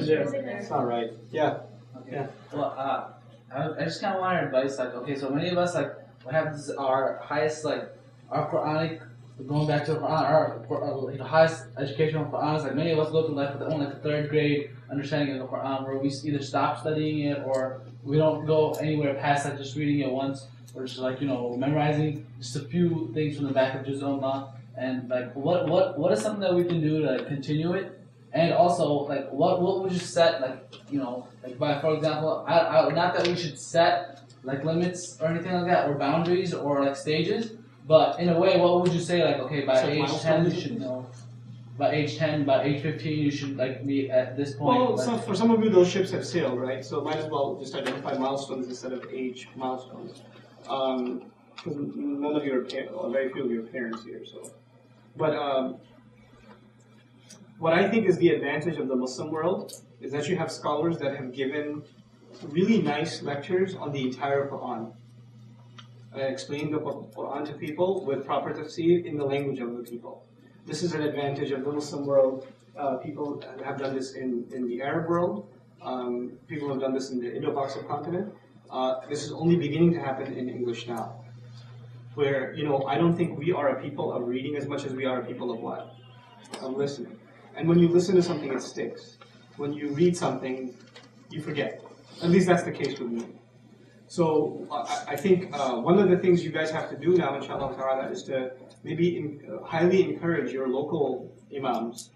question there. It's not right. Yeah. Okay. Yeah. Well, I just kind of want advice. Like, okay, so many of us, like, what happens is our highest, like, our Quranic, going back to the Quran, our the highest educational Quran is like many of us go through life with only like a third grade understanding of the Quran, where we either stop studying it or we don't go anywhere past like just reading it once, or just like memorizing just a few things from the back of Juz Allah. And like, what is something that we can do to like, continue it? And also, like, what would you set, like by, for example, I not that we should set like limits or anything like that, or boundaries or like stages, but in a way, what would you say, like, okay, by age 10 you should know, by age 10, by age 15 you should like be at this point. Well, like, for some of you, those ships have sailed, right? So might as well just identify milestones instead of age milestones. Because none of your, or very few of your parents here, so. But what I think is the advantage of the Muslim world is that you have scholars that have given really nice lectures on the entire Quran. Explain the Quran to people with proper tafsir in the language of the people. This is an advantage of the Muslim world. People have done this in the Arab world. People have done this in the Indo-Pak subcontinent. This is only beginning to happen in English now. Where, I don't think we are a people of reading as much as we are a people of what? Of listening. And when you listen to something, it sticks. When you read something, you forget. At least that's the case with me. So I think one of the things you guys have to do now, inshallah ta'ala, is to maybe highly encourage your local imams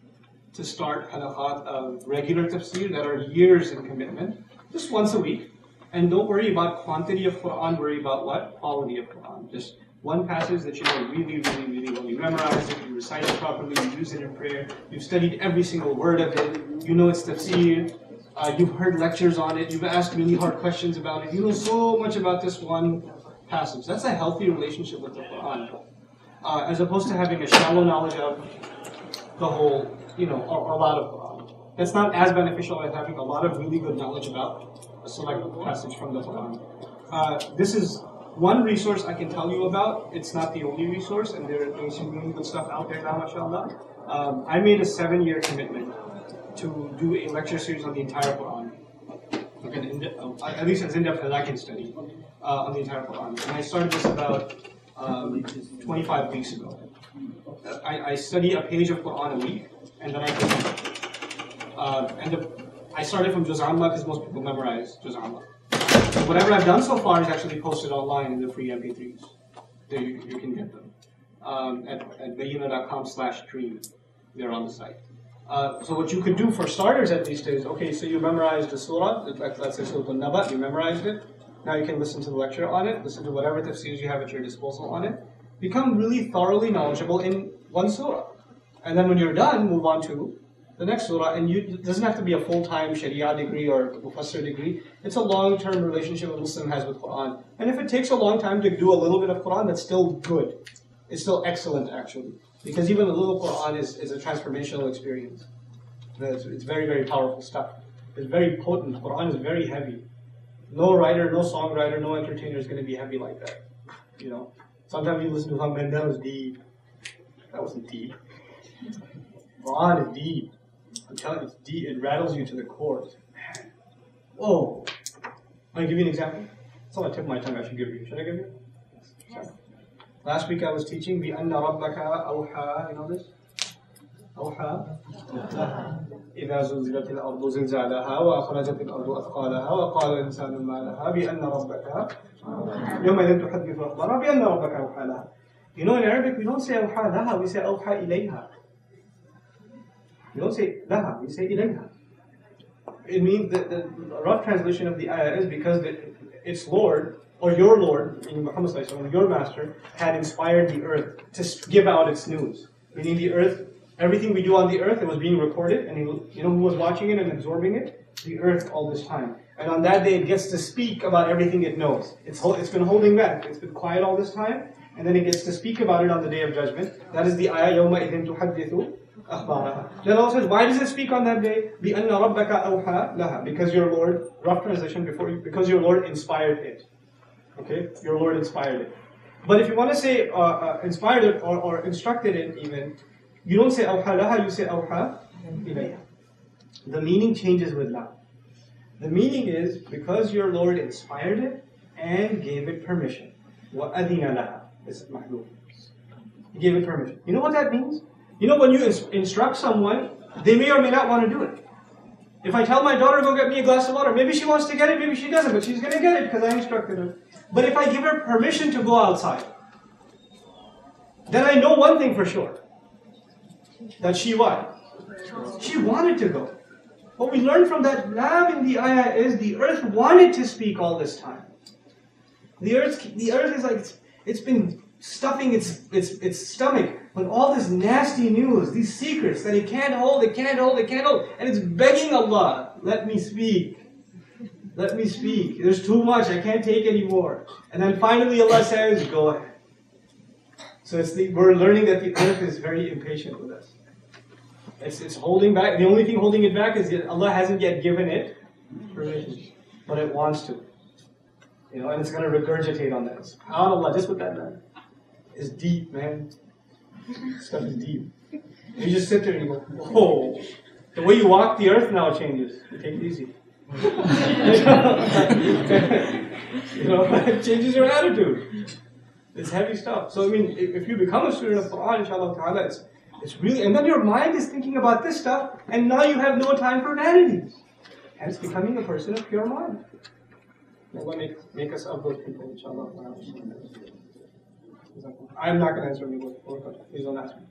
to start halaqat of regular tafsir that are years in commitment, just once a week. And don't worry about quantity of Quran, worry about what? Quality of Quran. Just one passage that you know really, really, really well. You memorize it, you recite it properly, you use it in prayer, you've studied every single word of it, you know its tafsir, you've heard lectures on it, you've asked really hard questions about it, you know so much about this one passage. That's a healthy relationship with the Quran. As opposed to having a shallow knowledge of the whole, or a lot of Quran. That's not as beneficial as having a lot of really good knowledge about a select passage from the Quran. This is one resource I can tell you about. It's not the only resource, and there's some really good stuff out there now, mashallah. I made a 7-year commitment to do a lecture series on the entire Quran. At least as in-depth as I can study on the entire Quran. And I started this about 25 weeks ago. I study a page of Quran a week, and then I I started from Juz Amma because most people memorize Juz Amma. So whatever I've done so far is actually posted online in the free MP3s. There you can get them at bayina.com/stream. They're on the site. So what you could do for starters at least is, okay, so you memorized the surah, let's say Surah Al-Naba, you memorized it. Now you can listen to the lecture on it, listen to whatever tafsirs you have at your disposal on it. Become really thoroughly knowledgeable in one surah. And then when you're done, move on to the next surah. And it doesn't have to be a full-time Sharia degree or Mufassir degree. It's a long-term relationship a Muslim has with Quran. And if it takes a long time to do a little bit of Quran, that's still good. It's still excellent, actually. Because even a little Quran is a transformational experience. It's very, very powerful stuff. It's very potent. Quran is very heavy. No writer, no songwriter, no entertainer is going to be heavy like that. Sometimes you listen to how man, that was deep. That wasn't deep. Quran is deep. I'm telling you, it's deep. It rattles you to the core. Man. Whoa. Can I give you an example? It's on the tip of my tongue I should give you. Should I give you? Sorry. Last week I was teaching بِأَنَّ رَبَّكَ أَوْحَى. You know this? أوحى إذا زلزلت الأرض زلزالها وأخرجت الأرض أثقالها وقال الإنسان ما لها بأن ربك يومئذ تحدث أخبارها بأن ربك أوحى لها. In Arabic we don't say أوحى لها, we say أوحى إليها. We don't say لها, we say إليها. It means the rough translation of the ayah is because its Lord, or your Lord, meaning Muhammad sallallahu alaihi wasallam, your master, had inspired the earth to give out its news. Meaning the earth, everything we do on the earth, it was being recorded, and you know who was watching it and absorbing it? The earth all this time. And on that day it gets to speak about everything it knows. It's been holding back, it's been quiet all this time, and then it gets to speak about it on the day of judgment. That is the ayah, يَوْمَئِذٍ تُحَدِّثُ أَخْبَارَهَا. Then also says, why does it speak on that day? بِأَنَّ رَبَّكَ أَوْحَى لَهَا. Because your Lord, rough translation before you, because your Lord inspired it. Okay? Your Lord inspired it. But if you want to say inspired it or instructed it even, you don't say أوحى لها, you say أوحى إليها. the meaning changes with love. The meaning is because your Lord inspired it and gave it permission. وَأَذِنَ لَهَا. It's mahloof. He gave it permission. You know what that means? You know when you instruct someone, they may or may not want to do it. If I tell my daughter, go get me a glass of water, maybe she wants to get it, maybe she doesn't, but she's going to get it because I instructed her. But if I give her permission to go outside, then I know one thing for sure. That she what? She wanted to go. What we learned from that lam in the ayah is the earth wanted to speak all this time. The earth is like, it's been stuffing its stomach with all this nasty news, these secrets that it can't hold, and it's begging Allah, let me speak. Let me speak. There's too much, I can't take anymore. And then finally Allah says, go ahead. So we're learning that the earth is very impatient with us. It's holding back. The only thing holding it back is that Allah hasn't yet given it permission, but it wants to. And it's going to regurgitate on that. SubhanAllah, just with that, man. It's deep, man. Stuff is deep. You just sit there and you go, whoa. The way you walk the earth now changes. You take it easy. It changes your attitude. It's heavy stuff. So, if you become a student of Qur'an, inshallah ta'ala, it's really, and then your mind is thinking about this stuff, and now you have no time for vanities. Hence, becoming a person of pure mind. May Allah make us of those people, inshallah. I'm not going to answer any more. Please don't ask me.